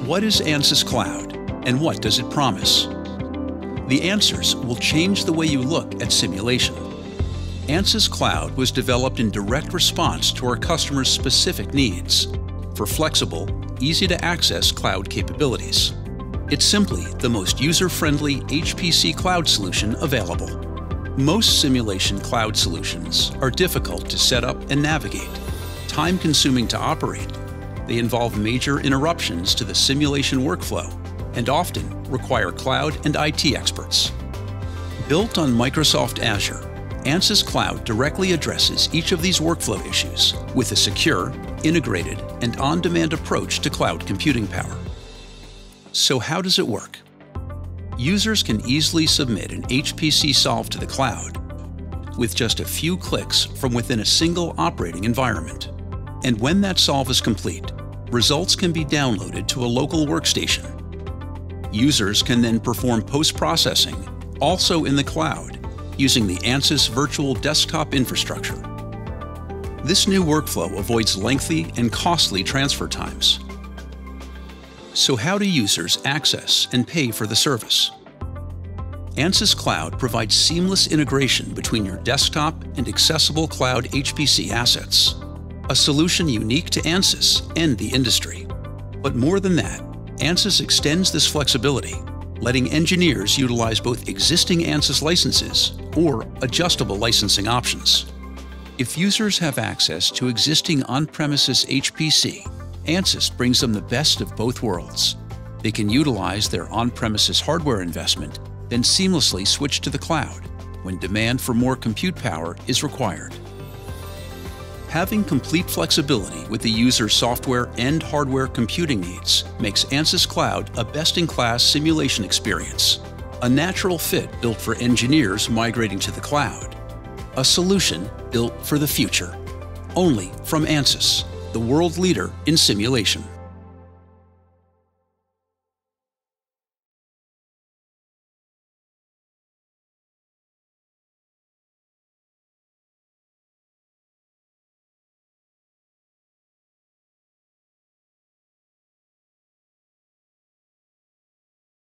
What is Ansys Cloud, and what does it promise? The answers will change the way you look at simulation. Ansys Cloud was developed in direct response to our customers' specific needs for flexible, easy-to-access cloud capabilities. It's simply the most user-friendly HPC cloud solution available. Most simulation cloud solutions are difficult to set up and navigate, time-consuming to operate. They involve major interruptions to the simulation workflow and often require cloud and IT experts. Built on Microsoft Azure, Ansys Cloud directly addresses each of these workflow issues with a secure, integrated, and on-demand approach to cloud computing power. So how does it work? Users can easily submit an HPC solve to the cloud with just a few clicks from within a single operating environment. And when that solve is complete, results can be downloaded to a local workstation. Users can then perform post-processing, also in the cloud, using the Ansys virtual desktop infrastructure. This new workflow avoids lengthy and costly transfer times. So how do users access and pay for the service? Ansys Cloud provides seamless integration between your desktop and accessible cloud HPC assets, a solution unique to Ansys and the industry. But more than that, Ansys extends this flexibility, letting engineers utilize both existing Ansys licenses or adjustable licensing options. If users have access to existing on-premises HPC, Ansys brings them the best of both worlds. They can utilize their on-premises hardware investment, then seamlessly switch to the cloud when demand for more compute power is required. Having complete flexibility with the user's software and hardware computing needs makes Ansys Cloud a best-in-class simulation experience, a natural fit built for engineers migrating to the cloud, a solution built for the future, only from Ansys, the world leader in simulation.